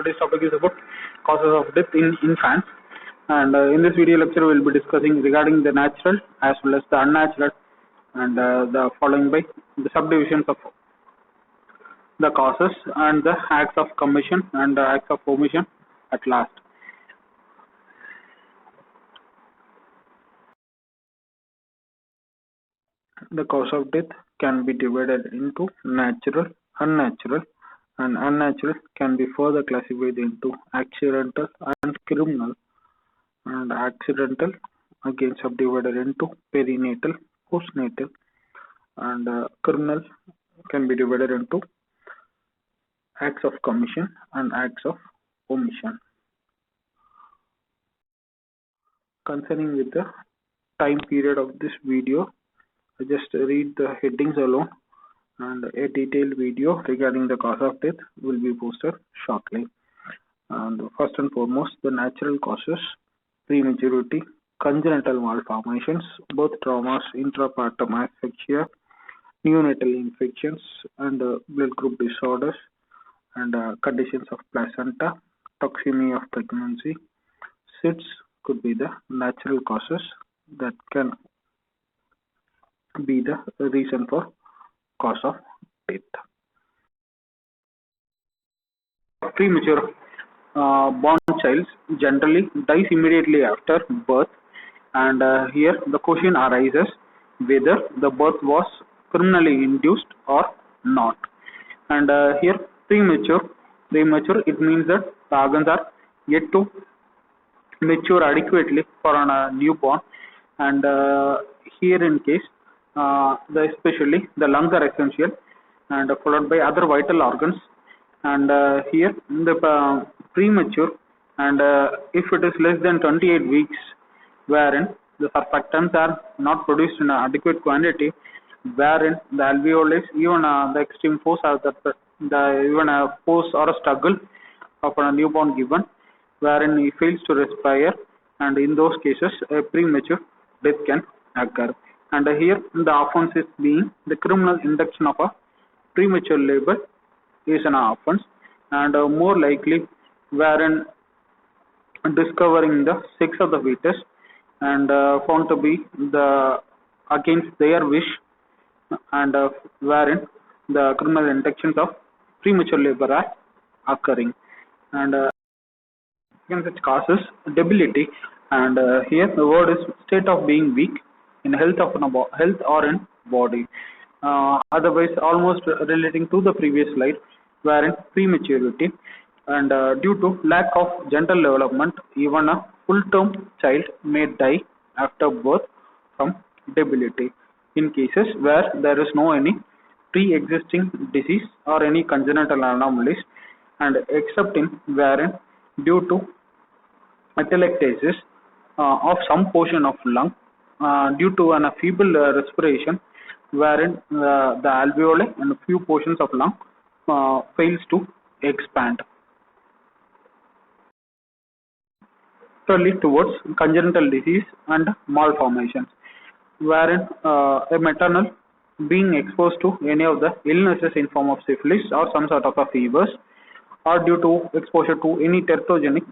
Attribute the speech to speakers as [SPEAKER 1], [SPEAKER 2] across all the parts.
[SPEAKER 1] today's topic is about causes of death in infants. And in this video lecture, we'll be discussing regarding the natural as well as the unnatural, and the following by the subdivisions of the causes and the acts of commission and the acts of omission at last. The cause of death can be divided into natural, unnatural, and unnatural can be further classified into accidental and criminal, and accidental again subdivided into perinatal, postnatal, and criminal can be divided into acts of commission and acts of omission. Concerning with the time period of this video, I just read the headings alone, and a detailed video regarding the cause of death will be posted shortly. And first and foremost, the natural causes: prematurity, congenital malformations, birth traumas, intrapartum asphyxia, neonatal infections, and blood group disorders, and conditions of placenta, toxemia of pregnancy. SIDS could be the natural causes that can be the reason for cause of death. Premature born child generally dies immediately after birth, and here the question arises whether the birth was criminally induced or not. And here premature it means that the organs are yet to mature adequately for a newborn, and here in case especially the lungs are essential, and followed by other vital organs. And here the premature, and if it is less than 28 weeks, wherein the surfactants are not produced in an adequate quantity, wherein the alveolus, even the extreme force or even a force or a struggle of a newborn given, wherein he fails to respire, and in those cases a premature death can occur. And here the offense is being the criminal induction of a premature labor is an offense, and more likely wherein discovering the sex of the fetus and found to be against their wish, and wherein the criminal inductions of premature labor are occurring. And such causes debility, and here the word is state of being weak in health or in body. Otherwise, almost relating to the previous slide, wherein prematurity, and due to lack of genital development, even a full-term child may die after birth from debility. In cases where there is no any pre-existing disease or any congenital anomalies, and except in wherein due to atelectasis of some portion of lung due to an feeble respiration, wherein the alveoli and a few portions of lung fails to expand. Lead towards congenital disease and malformations, wherein a maternal being exposed to any of the illnesses in form of syphilis or some sort of a fevers, or due to exposure to any teratogenic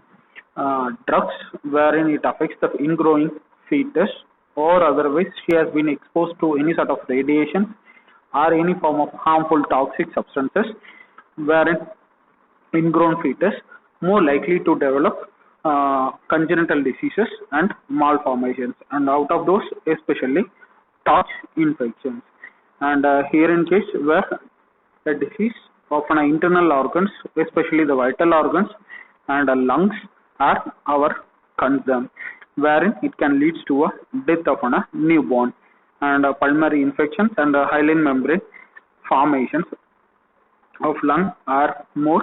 [SPEAKER 1] drugs, wherein it affects the ingrowing fetus, or otherwise she has been exposed to any sort of radiation or any form of harmful toxic substances, wherein ingrown fetus more likely to develop congenital diseases and malformations, and out of those especially touch infections. And here in case where the disease of an internal organs, especially the vital organs and lungs, are our concern, wherein it can lead to a death of a newborn, and pulmonary infections and hyaline membrane formations of lung are more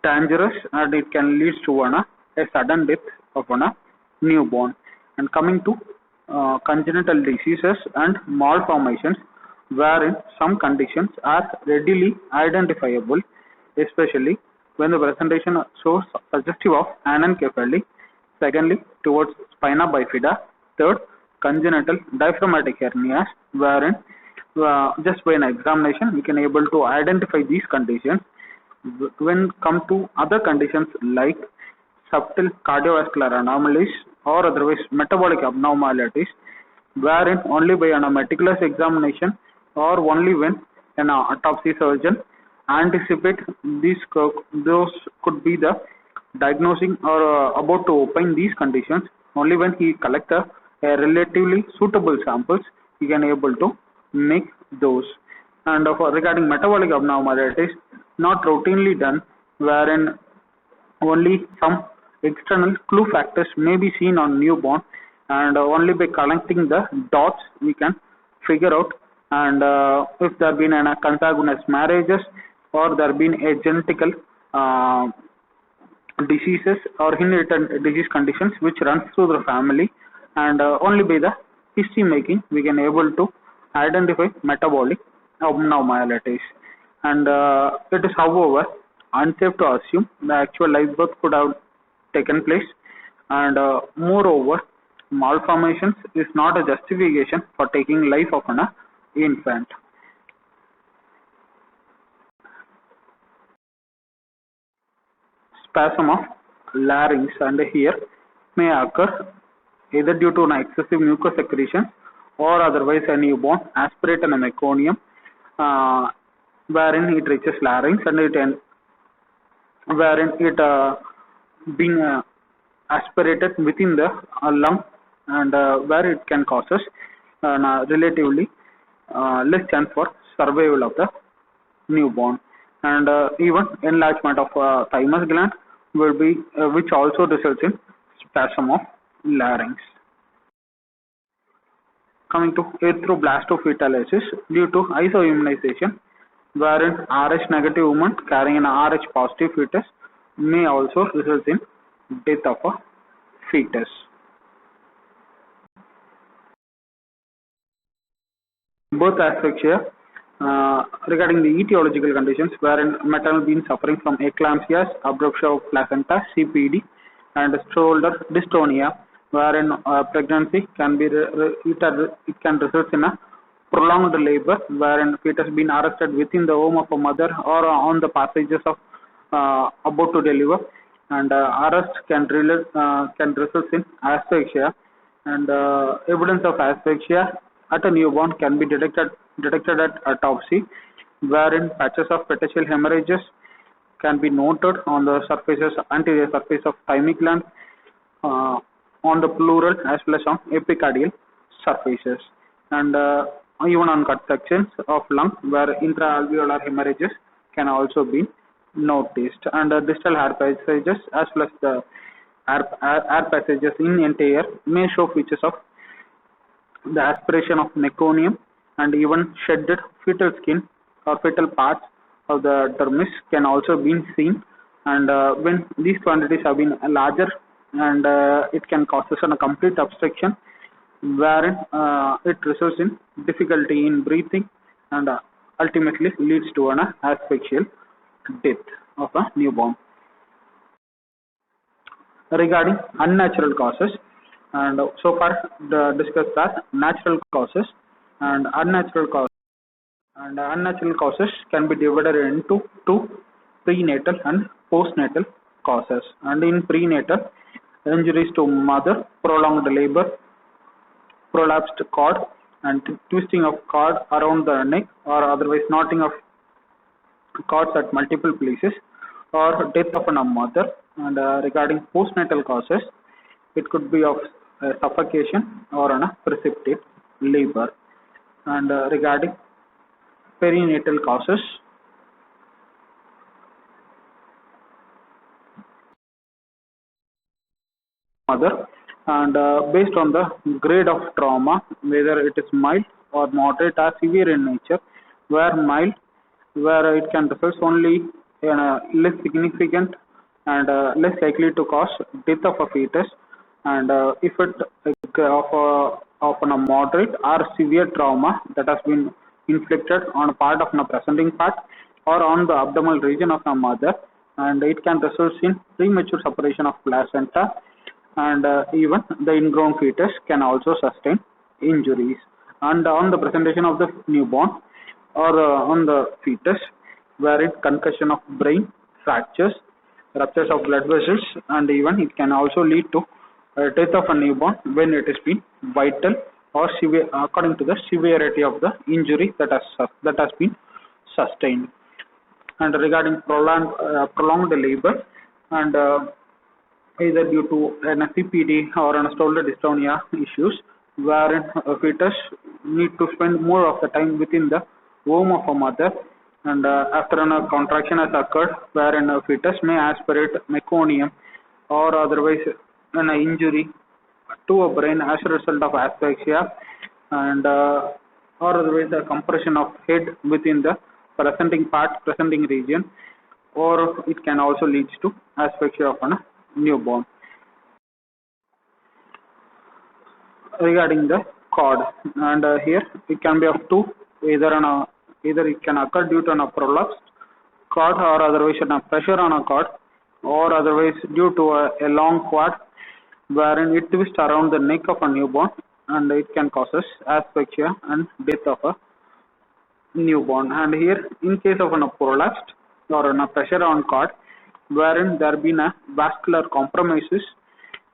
[SPEAKER 1] dangerous, and it can lead to a sudden death of a newborn. And coming to congenital diseases and malformations, wherein some conditions are readily identifiable, especially when the presentation shows suggestive of anencephaly. Secondly, towards spina bifida. Third, congenital diaphragmatic hernias, wherein just by an examination we can able to identify these conditions, When come to other conditions like subtle cardiovascular anomalies or otherwise metabolic abnormalities, wherein only by a meticulous examination or only when an autopsy surgeon anticipate those could be the diagnosing or about to opine these conditions, only when he collect a relatively suitable samples he can able to make those. And regarding metabolic abnormalities, not routinely done, wherein only some external clue factors may be seen on newborn, and only by connecting the dots we can figure out and if there have been an consanguineous marriages or there have been a genetical uh, diseases or inherited disease conditions which runs through the family, and only by the history making we can able to identify metabolic abnormalities. And it is however unsafe to assume the actual live birth could have taken place, and moreover malformations is not a justification for taking life of an infant. Spasm of larynx, and here may occur either due to an excessive mucus secretion or otherwise a newborn aspirate and a meconium, uh, wherein it reaches larynx and wherein it being aspirated within the lung, and where it can causes relatively less chance for survival of the newborn. And even enlargement of thymus gland will be which also results in spasm of larynx. Coming to erythroblastophetalysis due to isoimmunization, wherein Rh negative woman carrying an Rh positive fetus may also result in death of a fetus. Birth asphyxia, regarding the etiological conditions, wherein maternal been suffering from eclampsia, abruption of placenta, CPD, and shoulder dystonia, wherein pregnancy can be it can result in a prolonged labor, wherein fetus been arrested within the womb of a mother or on the passages of about to deliver, and arrest can result in asphyxia, and evidence of asphyxia at a newborn can be detected at autopsy, wherein patches of petechial hemorrhages can be noted on the surfaces anterior surface of thymic gland, uh, on the pleural as well as on epicardial surfaces, and even on cut sections of lung where intraalveolar hemorrhages can also be noticed, and distal air passages as well as the air passages in entire may show features of the aspiration of meconium, and even shedded fetal skin or fetal parts of the dermis can also be seen, and when these quantities have been larger, and it can cause a complete obstruction, wherein it results in difficulty in breathing, and ultimately leads to an asphyxial death of a newborn. Regarding unnatural causes, and so far discussed that natural causes and unnatural causes, and unnatural causes can be divided into two: prenatal and postnatal causes. And in prenatal, injuries to mother, prolonged labor, prolapsed cord, and twisting of cord around the neck, or otherwise knotting of cords at multiple places, or death of a mother. And regarding postnatal causes, it could be of suffocation or a precipitate labor. And regarding perinatal causes, mother, and based on the grade of trauma, whether it is mild or moderate or severe in nature, where mild, where it can result only in a less significant and less likely to cause death of a fetus, and if it of a moderate or severe trauma that has been inflicted on a part of a presenting part or on the abdominal region of the mother, and it can result in premature separation of placenta, and even the ingrown fetus can also sustain injuries. And on the presentation of the newborn or on the fetus, wherein concussion of brain, fractures, ruptures of blood vessels, and even it can also lead to death of a newborn when it has been vital or severe according to the severity of the injury that has been sustained. And regarding prolonged labor, and either due to an CPD or an shoulder dystonia issues, wherein a fetus need to spend more of the time within the womb of a mother, and after a contraction has occurred, wherein a fetus may aspirate meconium or otherwise an injury to a brain as a result of asphyxia, and or otherwise a compression of head within the presenting region, or it can also lead to asphyxia of a newborn. Regarding the cord, and here it can be of two, either it can occur due to a prolapsed cord, or otherwise a pressure on a cord, or otherwise due to a long cord wherein it twists around the neck of a newborn, and it can causes asphyxia and death of a newborn. And here, in case of a prolapsed or a pressure on cord, wherein there been a vascular compromises,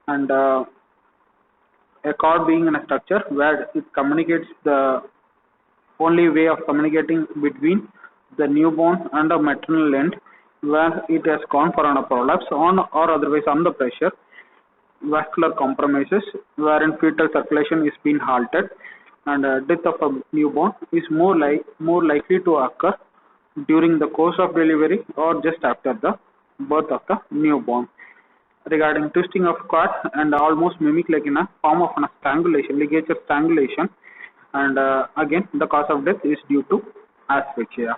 [SPEAKER 1] and a cord being in a structure where it communicates, the only way of communicating between the newborn and the maternal end, where it has gone for a prolapse on or otherwise on the pressure, vascular compromises wherein fetal circulation is being halted, and death of a newborn is more likely to occur during the course of delivery or just after the birth of the newborn. Regarding twisting of cord, and almost mimic like in a form of a strangulation, ligature strangulation, and again the cause of death is due to asphyxia.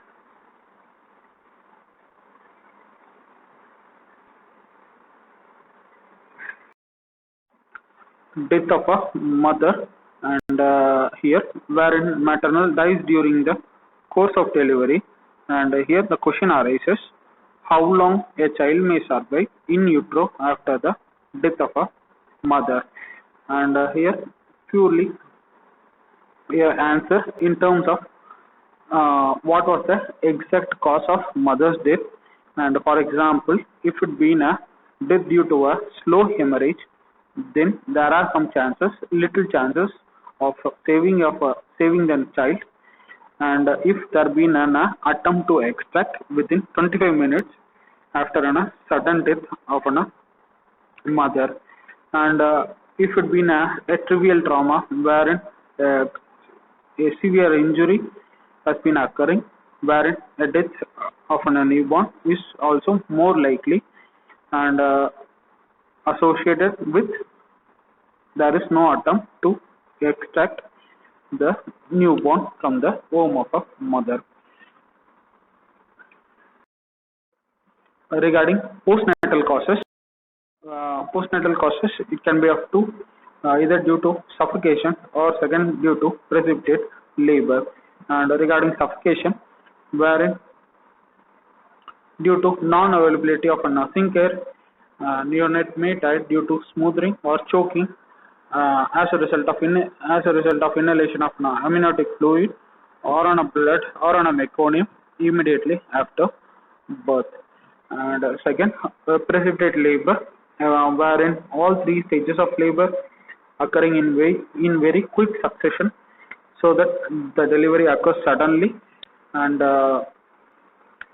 [SPEAKER 1] Death of a mother, and here wherein maternal dies during the course of delivery, and here the question arises, how long a child may survive in utero after the death of a mother, and here purely answer in terms of what was the exact cause of mother's death. And for example, if it been a death due to a slow hemorrhage, then there are some chances, little chances of saving the child. And if there been an attempt to extract within 25 minutes after a sudden death of a mother, and if it been a trivial trauma wherein a severe injury has been occurring, wherein a death of a newborn is also more likely, and associated with there is no attempt to extract the newborn from the womb of a mother. Regarding postnatal causes, it can be of two, either due to suffocation or second due to precipitate labor. And regarding suffocation, wherein due to non-availability of a nursing care, neonate may die due to smothering or choking as a result of inhalation of amniotic fluid or on a blood or on a meconium immediately after birth. And second, precipitate labor, wherein all three stages of labor occurring in very quick succession, so that the delivery occurs suddenly, and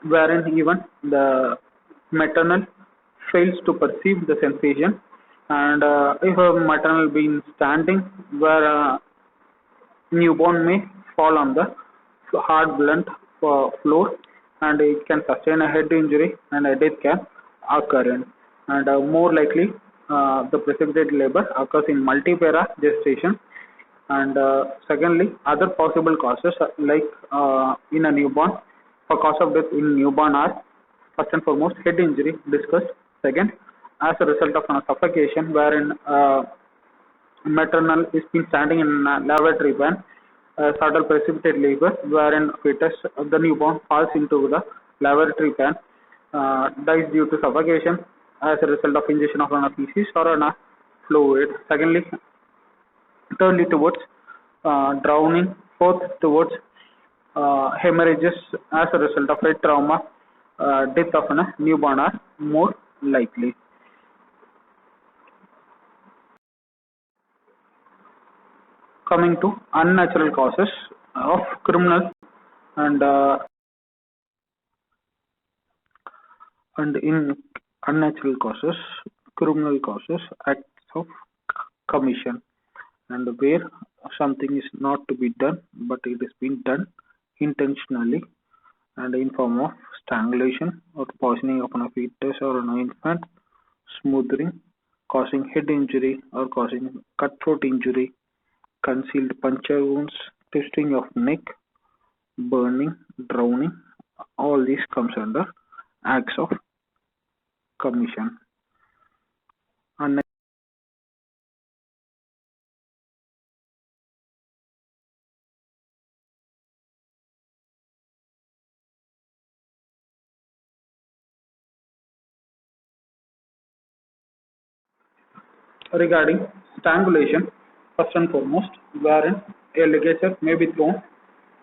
[SPEAKER 1] wherein even the maternal fails to perceive the sensation, and if a maternal being standing, where newborn may fall on the hard blunt floor, and it can sustain a head injury and a death can occur in. And more likely the precipitate labor occurs in multipara gestation. And secondly, other possible causes like in a newborn, for cause of death in newborn are first and foremost head injury discussed. Second, as a result of suffocation, wherein maternal is been standing in a lavatory pan, subtle precipitate labor, wherein fetus the newborn falls into the lavatory pan, dies due to suffocation as a result of ingestion of feces or fluid. Thirdly, towards drowning. Fourth, towards hemorrhages as a result of head trauma, death of a newborn are more likely. Coming to unnatural causes of criminal and in unnatural causes, criminal causes, acts of commission, and where something is not to be done but it is being done intentionally and in form of strangulation or poisoning of a fetus or an infant, smothering, causing head injury or causing cutthroat injury, concealed puncture wounds, twisting of neck, burning, drowning. All these comes under acts of commission. And regarding strangulation, first and foremost, wherein a ligature may be thrown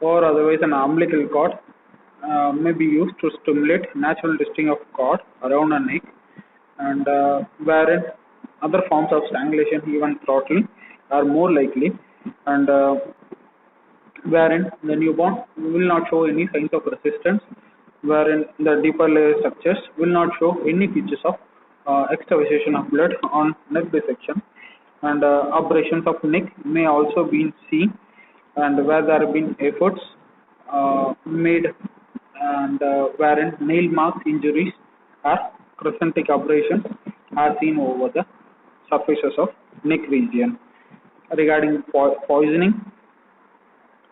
[SPEAKER 1] or otherwise an umbilical cord may be used to stimulate natural twisting of cord around a neck, and wherein other forms of strangulation, even throttling, are more likely, and wherein the newborn will not show any signs of resistance, wherein the deeper layer structures will not show any features of extravasation of blood on neck dissection, and abrasions of neck may also be seen, and where there have been efforts made, and wherein nail marks injuries or crescentic abrasions are seen over the surfaces of neck region. Regarding poisoning,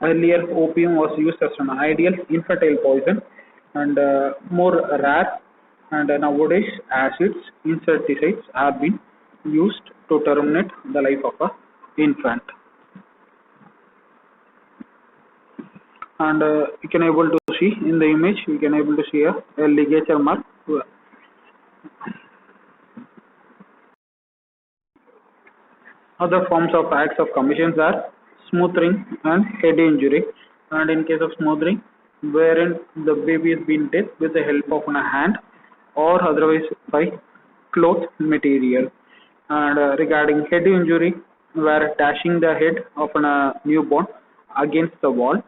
[SPEAKER 1] earlier, opium was used as an ideal infertile poison and more rare, and nowadays acids, insecticides have been used to terminate the life of an infant. And you can able to see in the image, we can able to see a ligature mark. Other forms of acts of commissions are smoothing and head injury, and in case of smoothing, wherein the baby is being dead with the help of a hand or otherwise by cloth material. And regarding head injury, where dashing the head of a newborn against the wall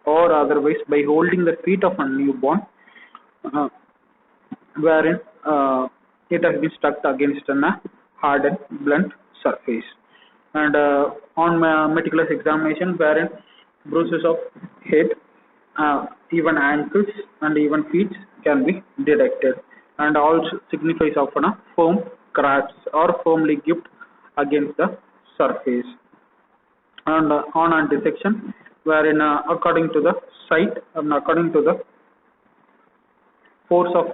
[SPEAKER 1] or otherwise by holding the feet of a newborn, uh, wherein it has been stuck against a hardened blunt surface. And on meticulous examination, wherein bruises of head, even ankles and even feet can be detected, and also signifies of a firm cracks or firmly gripped against the surface. And on a dissection, wherein according to the site and according to the force of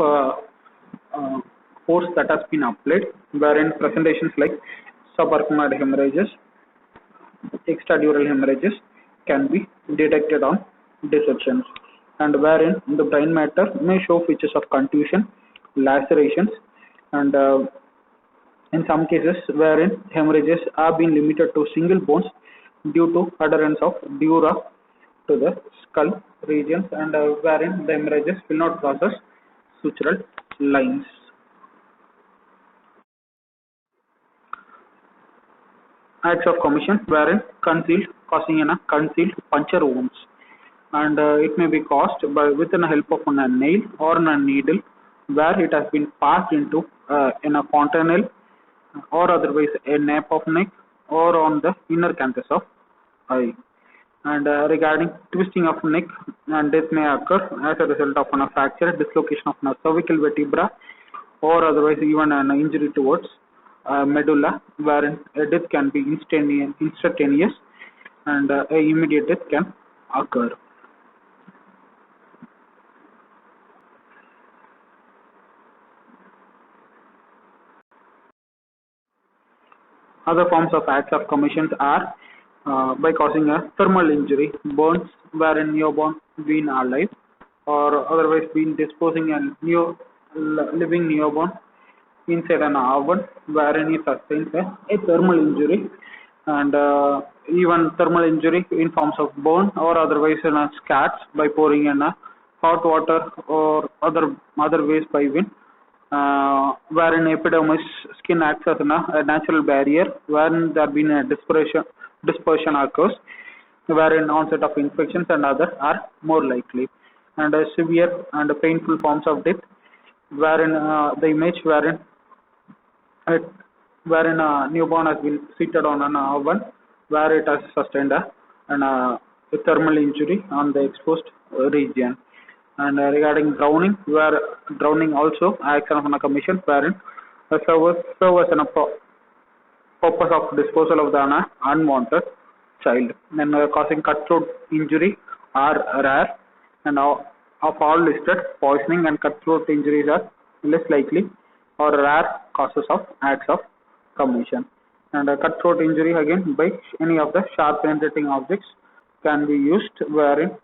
[SPEAKER 1] force that has been applied, wherein presentations like subarachnoid hemorrhages, extradural hemorrhages can be detected on dissections, and wherein the brain matter may show features of contusion, lacerations, and in some cases wherein hemorrhages are being limited to single bones due to adherence of dura to the skull regions, and wherein the hemorrhages will not process sutural lines. Acts of commission wherein concealed, causing a concealed puncture wounds, and it may be caused by with the help of a nail or a needle where it has been passed into in a fontanelle or otherwise a nape of neck or on the inner canthus of eye. And regarding twisting of neck, and death may occur as a result of a fracture, dislocation of a cervical vertebra, or otherwise even an injury towards medulla, wherein a death can be instantaneous and a immediate death can occur. Other forms of acts of commissions are by causing a thermal injury, burns wherein newborn been alive, or otherwise been disposing a living newborn inside an oven wherein he sustains a thermal injury, and even thermal injury in forms of burn or otherwise in a scats by pouring in a hot water or other ways by wind, wherein epidermis skin acts as a natural barrier, wherein there been a dispersion occurs, wherein onset of infections and others are more likely, and severe and painful forms of death, wherein the image it, wherein a newborn has been seated on an oven where it has sustained a thermal injury on the exposed region. And regarding drowning, where drowning also acts on a commission wherein serve as a purpose of disposal of the unwanted child. Then causing cutthroat injury are rare, and of all listed, poisoning and cutthroat injuries are less likely or rare causes of acts of commission. And a cutthroat injury again by any of the sharp penetrating objects can be used, wherein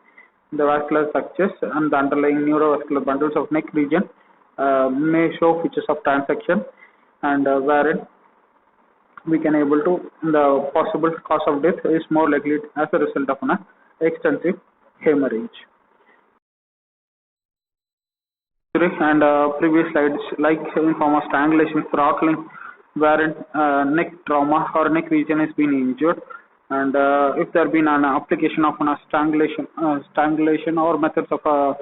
[SPEAKER 1] the vascular structures and the underlying neurovascular bundles of neck region may show features of transection, and wherein we can able to the possible cause of death is more likely as a result of an extensive hemorrhage. And previous slides, like in form of strangulation, throttling, wherein neck trauma or neck region is being injured, and if there been an application of an strangulation or methods of uh,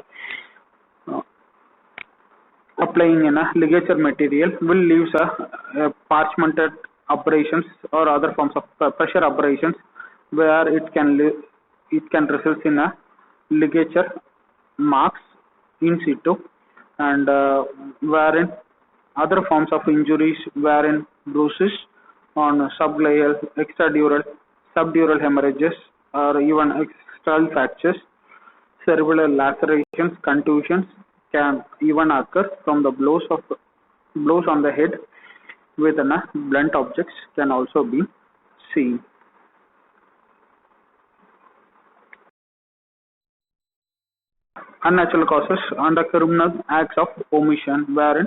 [SPEAKER 1] applying in a ligature material will leave a parchmented abrasions or other forms of pressure abrasions, where it can result in a ligature marks in situ, and wherein other forms of injuries wherein bruises on subgleal, extradural, subdural hemorrhages, or even external fractures, cerebral lacerations, contusions can even occur from the blows on the head with blunt objects can also be seen. Unnatural causes under criminal acts of omission, wherein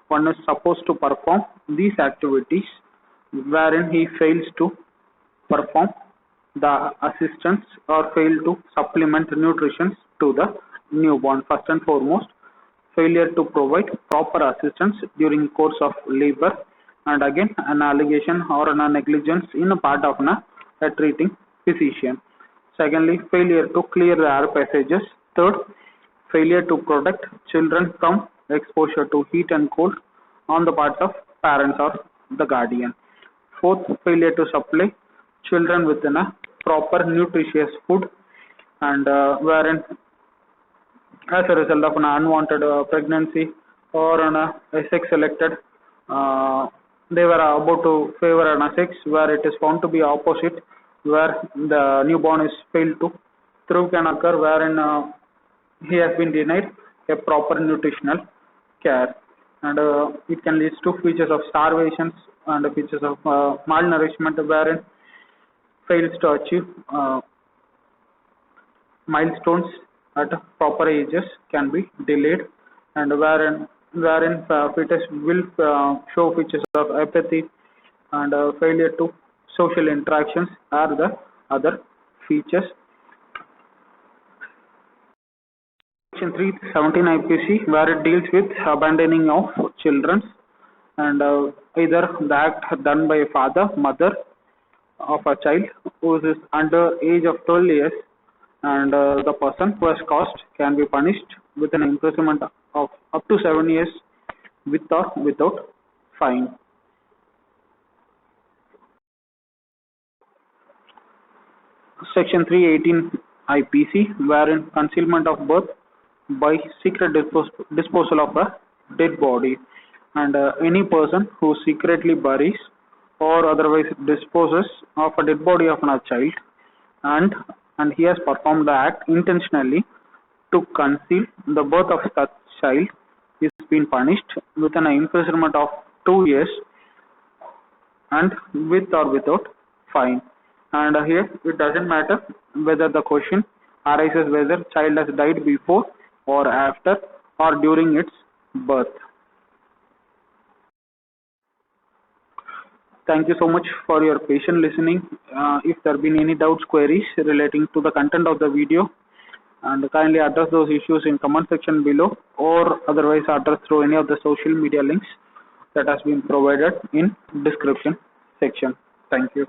[SPEAKER 1] one is supposed to perform these activities, wherein he fails to perform the assistance or fail to supplement nutrition to the newborn. First and foremost, failure to provide proper assistance during course of labor, and again an allegation or a negligence in a part of a treating physician. Secondly, failure to clear the air passages. Third, failure to protect children from exposure to heat and cold on the part of parents or the guardian. Fourth, failure to supply children with a proper nutritious food, and wherein as a result of an unwanted pregnancy or a sex selected, uh, they were about to favor an sex where it is found to be opposite, where the newborn is failed to through can occur, wherein he has been denied a proper nutritional care, and it can lead to features of starvations and features of malnourishment, wherein fails to achieve milestones at proper ages can be delayed, and wherein fetus will show features of apathy and failure to social interactions are the other features. Section 317 IPC, where it deals with abandoning of children, and either the act done by a father, mother of a child who is under age of 12 years, and the person who has caused can be punished with an imprisonment of up to 7 years with or without fine. Section 318 IPC, wherein concealment of birth by secret disposal of a dead body, and any person who secretly buries or otherwise disposes of a dead body of a child, and he has performed the act intentionally to conceal the birth of such child is being punished with an imprisonment of 2 years and with or without fine. And here it doesn't matter whether the question arises whether child has died before or after or during its birth. Thank you so much for your patient listening. If there have been any doubts, queries relating to the content of the video, and kindly address those issues in comment section below, or otherwise address through any of the social media links that has been provided in description section. Thank you.